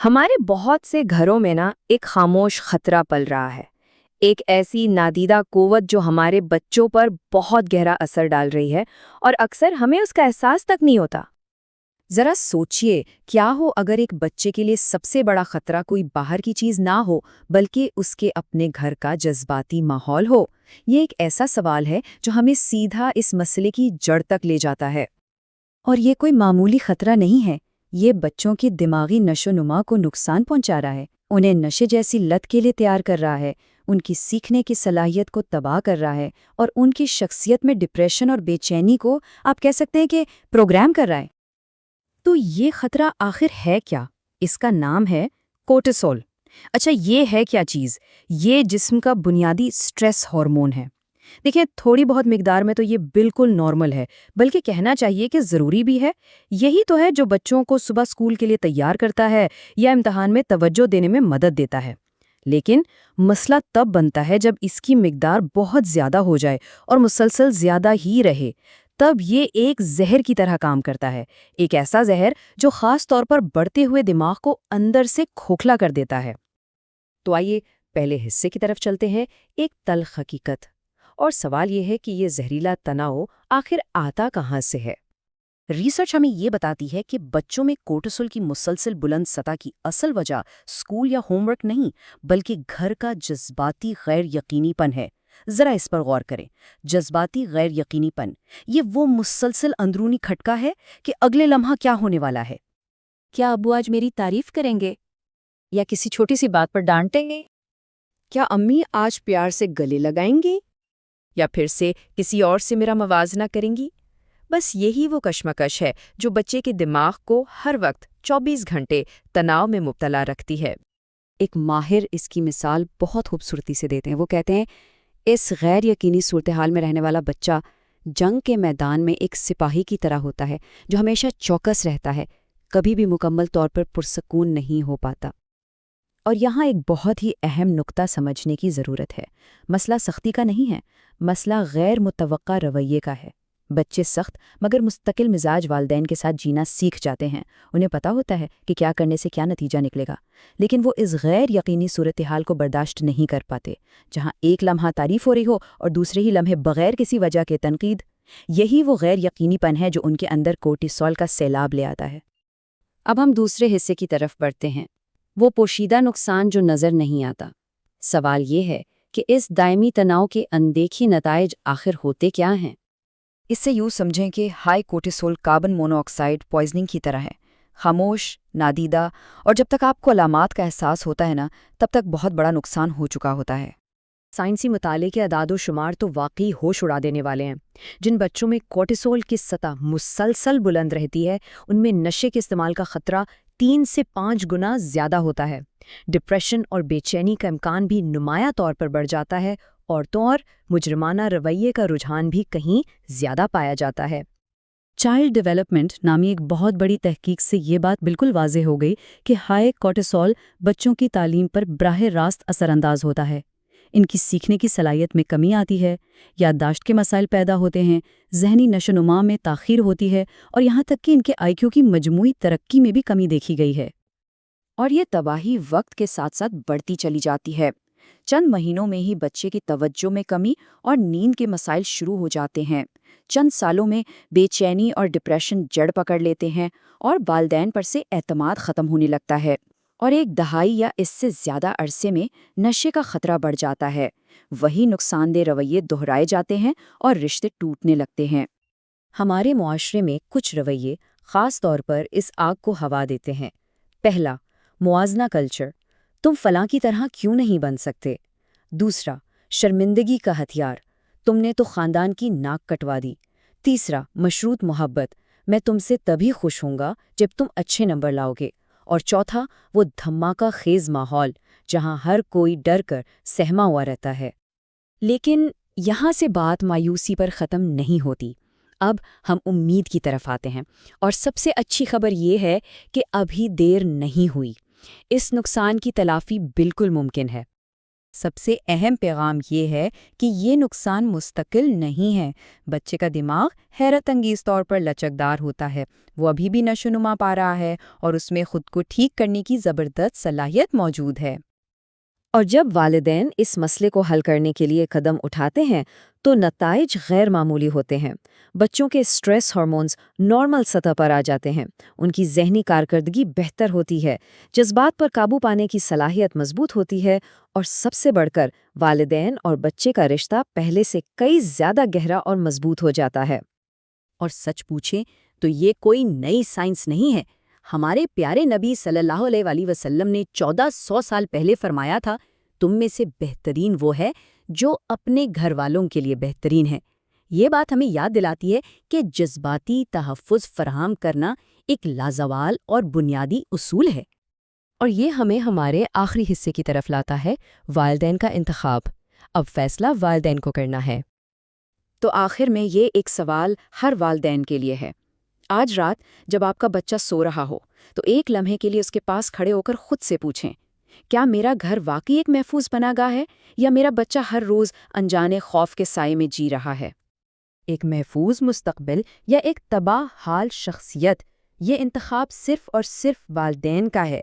ہمارے بہت سے گھروں میں ایک خاموش خطرہ پل رہا ہے، ایک ایسی نادیدہ قوت جو ہمارے بچوں پر بہت گہرا اثر ڈال رہی ہے اور اکثر ہمیں اس کا احساس تک نہیں ہوتا۔ ذرا سوچئے، کیا ہو اگر ایک بچے کے لیے سب سے بڑا خطرہ کوئی باہر کی چیز نہ ہو بلکہ اس کے اپنے گھر کا جذباتی ماحول ہو؟ یہ ایک ایسا سوال ہے جو ہمیں سیدھا اس مسئلے کی جڑ تک لے جاتا ہے۔ اور یہ کوئی معمولی خطرہ نہیں ہے، یہ بچوں کی دماغی نشو و نما کو نقصان پہنچا رہا ہے، انہیں نشے جیسی لت کے لیے تیار کر رہا ہے، ان کی سیکھنے کی صلاحیت کو تباہ کر رہا ہے اور ان کی شخصیت میں ڈپریشن اور بے چینی کو آپ کہہ سکتے ہیں کہ پروگرام کر رہا ہے۔ تو یہ خطرہ آخر ہے کیا؟ اس کا نام ہے کورٹیسول۔ اچھا، یہ ہے کیا چیز؟ یہ جسم کا بنیادی سٹریس ہارمون ہے۔ دیکھیں، تھوڑی بہت مقدار میں تو یہ بالکل نارمل ہے، بلکہ کہنا چاہیے کہ ضروری بھی ہے۔ یہی تو ہے جو بچوں کو صبح اسکول کے لیے تیار کرتا ہے یا امتحان میں توجہ دینے میں مدد دیتا ہے۔ لیکن مسئلہ تب بنتا ہے جب اس کی مقدار بہت زیادہ ہو جائے اور مسلسل زیادہ ہی رہے، تب یہ ایک زہر کی طرح کام کرتا ہے، ایک ایسا زہر جو خاص طور پر بڑھتے ہوئے دماغ کو اندر سے کھوکھلا کر دیتا ہے۔ تو آئیے پہلے حصے کی طرف چلتے ہیں، ایک تلخ حقیقت۔ اور سوال یہ ہے کہ یہ زہریلا تناؤ آخر آتا کہاں سے ہے؟ ریسرچ ہمیں یہ بتاتی ہے کہ بچوں میں کورٹیسول کی مسلسل بلند سطح کی اصل وجہ اسکول یا ہوم ورک نہیں، بلکہ گھر کا جذباتی غیر یقینی پن ہے۔ ذرا اس پر غور کریں۔ جذباتی غیر یقینی پن، یہ وہ مسلسل اندرونی کھٹکا ہے کہ اگلے لمحہ کیا ہونے والا ہے۔ کیا ابو آج میری تعریف کریں گے یا کسی چھوٹی سی بات پر ڈانٹیں گے؟ کیا امی آج پیار سے گلے لگائیں گی یا پھر سے کسی اور سے میرا موازنہ کریں گی؟ بس یہی وہ کشمکش ہے جو بچے کے دماغ کو ہر وقت 24 گھنٹے تناؤ میں مبتلا رکھتی ہے۔ ایک ماہر اس کی مثال بہت خوبصورتی سے دیتے ہیں۔ وہ کہتے ہیں، اس غیر یقینی صورتحال میں رہنے والا بچہ جنگ کے میدان میں ایک سپاہی کی طرح ہوتا ہے جو ہمیشہ چوکس رہتا ہے، کبھی بھی مکمل طور پر پرسکون نہیں ہو پاتا۔ اور یہاں ایک بہت ہی اہم نقطہ سمجھنے کی ضرورت ہے۔ مسئلہ سختی کا نہیں ہے، مسئلہ غیر متوقع رویے کا ہے۔ بچے سخت مگر مستقل مزاج والدین کے ساتھ جینا سیکھ جاتے ہیں، انہیں پتہ ہوتا ہے کہ کیا کرنے سے کیا نتیجہ نکلے گا، لیکن وہ اس غیر یقینی صورتحال کو برداشت نہیں کر پاتے، جہاں ایک لمحہ تعریف ہو رہی ہو اور دوسرے ہی لمحے بغیر کسی وجہ کے تنقید۔ یہی وہ غیر یقینی پن ہے جو ان کے اندر کورٹیسول کا سیلاب لے آتا ہے۔ اب ہم دوسرے حصے کی طرف بڑھتے ہیں، وہ پوشیدہ نقصان جو نظر نہیں آتا۔ سوال یہ ہے کہ اس دائمی تناؤ کے اندیکھی نتائج آخر ہوتے کیا ہیں؟ اس سے یوں سمجھیں کہ high cortisol carbon monoxide poisoning کی طرح ہے، خاموش، نادیدہ، اور جب تک آپ کو علامات کا احساس ہوتا ہے تب تک بہت بڑا نقصان ہو چکا ہوتا ہے۔ سائنسی مطالعے کے اعداد و شمار تو واقعی ہوش اڑا دینے والے ہیں۔ جن بچوں میں کورٹیسول کی سطح مسلسل بلند رہتی ہے، ان میں نشے کے استعمال کا خطرہ 3 سے 5 گنا زیادہ ہوتا ہے۔ ڈپریشن اور بے چینی کا امکان بھی نمایاں طور پر بڑھ جاتا ہے، عورتوں اور مجرمانہ رویے کا رجحان بھی کہیں زیادہ پایا جاتا ہے۔ چائلڈ ڈیولپمنٹ نامی ایک بہت بڑی تحقیق سے یہ بات بالکل واضح ہو گئی کہ ہائی کورٹیسول بچوں کی تعلیم پر براہ راست اثر انداز ہوتا ہے۔ ان کی سیکھنے کی صلاحیت میں کمی آتی ہے، یادداشت کے مسائل پیدا ہوتے ہیں، ذہنی نشو و نما میں تاخیر ہوتی ہے اور یہاں تک کہ ان کے آئی کیو کی مجموعی ترقی میں بھی کمی دیکھی گئی ہے۔ اور یہ تباہی وقت کے ساتھ ساتھ بڑھتی چلی جاتی ہے۔ چند مہینوں میں ہی بچے کی توجہ میں کمی اور نیند کے مسائل شروع ہو جاتے ہیں۔ چند سالوں میں بے چینی اور ڈپریشن جڑ پکڑ لیتے ہیں اور والدین پر سے اعتماد ختم ہونے لگتا ہے، اور ایک دہائی یا اس سے زیادہ عرصے میں نشے کا خطرہ بڑھ جاتا ہے۔ وہی نقصان دہ رویے دہرائے جاتے ہیں اور رشتے ٹوٹنے لگتے ہیں۔ ہمارے معاشرے میں کچھ رویے خاص طور پر اس آگ کو ہوا دیتے ہیں۔ پہلا، موازنہ کلچر، تم فلاں کی طرح کیوں نہیں بن سکتے؟ دوسرا، شرمندگی کا ہتھیار، تم نے تو خاندان کی ناک کٹوا دی۔ تیسرا، مشروط محبت، میں تم سے تبھی خوش ہوں گا جب تم اچھے نمبر لاؤ گے۔ اور چوتھا، وہ دھماکہ خیز ماحول جہاں ہر کوئی ڈر کر سہما ہوا رہتا ہے۔ لیکن یہاں سے بات مایوسی پر ختم نہیں ہوتی۔ اب ہم امید کی طرف آتے ہیں، اور سب سے اچھی خبر یہ ہے کہ ابھی دیر نہیں ہوئی۔ اس نقصان کی تلافی بالکل ممکن ہے۔ سب سے اہم پیغام یہ ہے کہ یہ نقصان مستقل نہیں ہے۔ بچے کا دماغ حیرت انگیز طور پر لچکدار ہوتا ہے، وہ ابھی بھی نشو و نما پا رہا ہے اور اس میں خود کو ٹھیک کرنے کی زبردست صلاحیت موجود ہے۔ اور جب والدین اس مسئلے کو حل کرنے کے لیے قدم اٹھاتے ہیں تو نتائج غیر معمولی ہوتے ہیں۔ بچوں کے سٹریس ہارمونز نارمل سطح پر آ جاتے ہیں، ان کی ذہنی کارکردگی بہتر ہوتی ہے، جذبات پر قابو پانے کی صلاحیت مضبوط ہوتی ہے، اور سب سے بڑھ کر والدین اور بچے کا رشتہ پہلے سے کئی زیادہ گہرا اور مضبوط ہو جاتا ہے۔ اور سچ پوچھیں تو یہ کوئی نئی سائنس نہیں ہے۔ ہمارے پیارے نبی صلی اللہ علیہ وآلہ وسلم نے 1400 سال پہلے فرمایا تھا، تم میں سے بہترین وہ ہے جو اپنے گھر والوں کے لیے بہترین ہے۔ یہ بات ہمیں یاد دلاتی ہے کہ جذباتی تحفظ فراہم کرنا ایک لازوال اور بنیادی اصول ہے۔ اور یہ ہمیں ہمارے آخری حصے کی طرف لاتا ہے، والدین کا انتخاب۔ اب فیصلہ والدین کو کرنا ہے۔ تو آخر میں یہ ایک سوال ہر والدین کے لیے ہے۔ آج رات جب آپ کا بچہ سو رہا ہو تو ایک لمحے کے لیے اس کے پاس کھڑے ہو کر خود سے پوچھیں، کیا میرا گھر واقعی ایک محفوظ پناہ گاہ ہے یا میرا بچہ ہر روز انجانے خوف کے سائے میں جی رہا ہے؟ ایک محفوظ مستقبل یا ایک تباہ حال شخصیت، یہ انتخاب صرف اور صرف والدین کا ہے۔